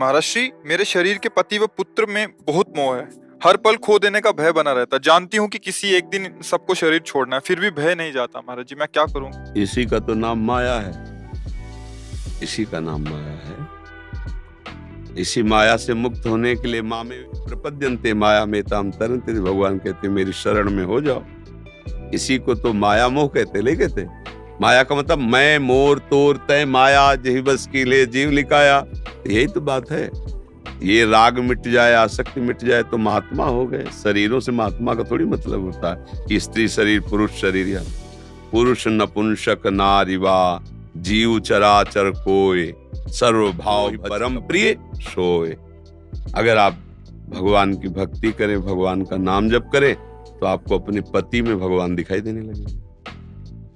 महाराज श्री, मेरे शरीर के पति व पुत्र में बहुत मोह है। हर पल खो देने का भय बना रहता। जानती हूँ कि किसी एक दिन सबको शरीर छोड़ना है, फिर भी भय नहीं जाता। महाराज जी, मैं क्या करूँ? इसी का तो नाम माया है। इसी का नाम माया है। इसी माया से मुक्त होने के लिए माँ में प्रपद्यन्ते माया में ताम तरन्ते, भगवान कहते मेरी शरण में हो जाओ। इसी को तो माया मोह कहते, ले कहते। माया का मतलब मैं मोर तोर तय माया जही बस की ले जीव लिकाया। यही तो बात है। ये राग मिट जाए, आसक्ति मिट जाए तो महात्मा हो गए। शरीरों से महात्मा का थोड़ी मतलब होता है कि स्त्री शरीर पुरुष शरीर, या पुरुष नपुंसक नारीवा जीव चराचर कोय सर्व भाव परम प्रिय सोए। अगर आप भगवान की भक्ति करें, भगवान का नाम जप करें, तो आपको अपने पति में भगवान दिखाई देने लगेंगे,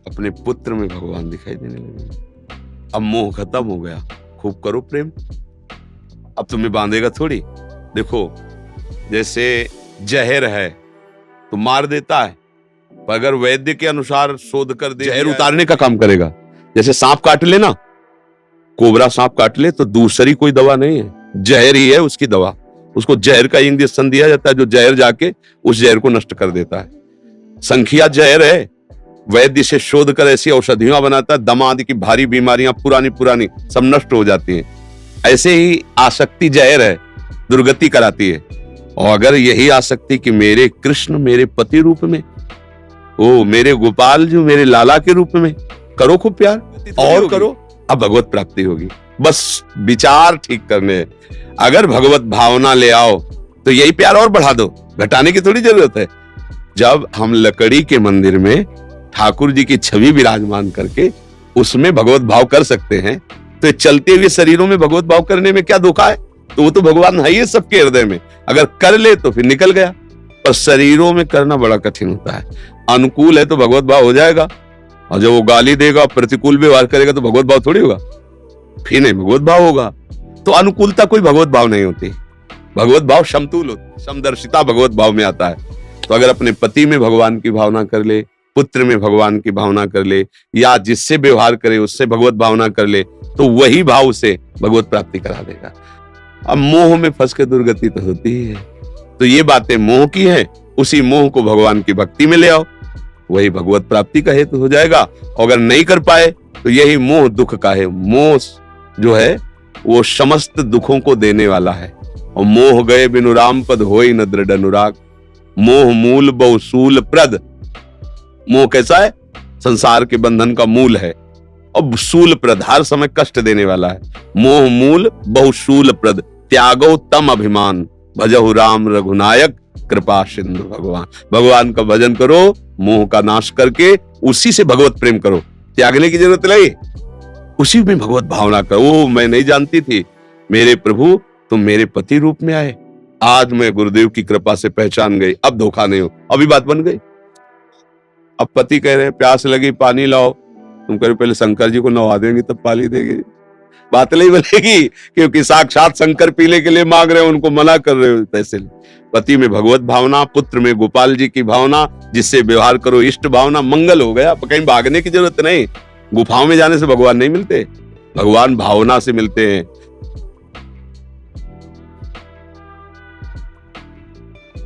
अपने पुत्र में भगवान दिखाई देने लगेंगे। अब मोह खत्म हो गया, खूब करो प्रेम। अब तुम्हें बांधेगा थोड़ी। देखो, जैसे जहर है तो मार देता है, पर अगर वैद्य के अनुसार शोध कर दे, जहर उतारने का काम करेगा। जैसे सांप काट ले ना, कोबरा सांप काट ले तो दूसरी कोई दवा नहीं है, जहर ही है उसकी दवा। उसको जहर का इंजेक्शन दिया जाता है, जो जहर जाके उस जहर को नष्ट कर देता है। संखिया जहर है, वैद्य से शोध कर ऐसी औषधियां बनाता है, दमा आदि की भारी बीमारियां पुरानी पुरानी सब नष्ट हो जाती हैं। ऐसे ही आसक्ति जहर है, दुर्गति कराती है। और अगर यही आसक्ति कि मेरे कृष्ण मेरे पति रूप में, ओ मेरे गोपाल जो मेरे लाला के रूप में, करो खूब प्यार और करो, अब भगवत प्राप्ति होगी। बस विचार ठीक करने। अगर भगवत भावना ले आओ तो यही प्यार और बढ़ा दो, घटाने की थोड़ी जरूरत है। जब हम लकड़ी के मंदिर में ठाकुर जी की छवि विराजमान करके उसमें भगवत भाव कर सकते हैं, तो चलते हुए शरीरों में भगवत भाव करने में क्या धोखा है? तो वो तो भगवान है ही सबके हृदय में। अगर कर ले तो फिर निकल गया, पर शरीरों में करना बड़ा कठिन होता है। अनुकूल है तो भगवत भाव हो जाएगा, और जब वो गाली देगा, प्रतिकूल व्यवहार करेगा तो भगवत भाव थोड़ी होगा, फिर नहीं भगवत भाव होगा। तो अनुकूलता कोई भगवत भाव नहीं होती। भगवत भाव समतुल होती, समदर्शिता भगवत भाव में आता है। तो अगर अपने पति में भगवान की भावना कर ले, पुत्र में भगवान की भावना कर ले, या जिससे व्यवहार करे उससे भगवत भावना कर ले, तो वही भाव से भगवत प्राप्ति करा देगा। अब मोह में फंस के दुर्गति तो होती ही है। तो ये बातें मोह की है, उसी मोह को भगवान की भक्ति में ले आओ, वही भगवत प्राप्ति का हेतु हो जाएगा। और अगर नहीं कर पाए तो यही मोह दुख का है। मोह जो है वो समस्त दुखों को देने वाला है। और मोह गए बिनु राम पद होई न दृढ़ अनुराग, मोह मूल बहुसूल प्रद। मोह कैसा है? संसार के बंधन का मूल है, और सूल प्रद हर समय कष्ट देने वाला है। मोह मूल बहुसूल प्रद, त्यागो तम अभिमान, भजहु राम रघुनायक कृपा सिंधु भगवान। भगवान का भजन करो, मोह का नाश करके उसी से भगवत प्रेम करो। त्यागने की जरूरत नहीं, उसी में भगवत भावना करो। ओ मैं नहीं जानती थी मेरे प्रभु तुम मेरे पति रूप में आए, आज मैं गुरुदेव की कृपा से पहचान गई, अब धोखा नहीं हो। अभी बात बन गई। अब पति कह रहे प्यास लगी पानी लाओ, तुम कह रहे पहले शंकर जी को नवा देंगे तब पानी देंगे। बात नहीं बनेगी, क्योंकि साक्षात शंकर पीने के लिए मांग रहे हो, उनको मना कर रहे हो। पैसे पति में भगवत भावना, पुत्र में गोपाल जी की भावना, जिससे व्यवहार करो इष्ट भावना, मंगल हो गया। कहीं भागने की जरूरत नहीं। गुफाओं में जाने से भगवान नहीं मिलते, भगवान भावना से मिलते हैं।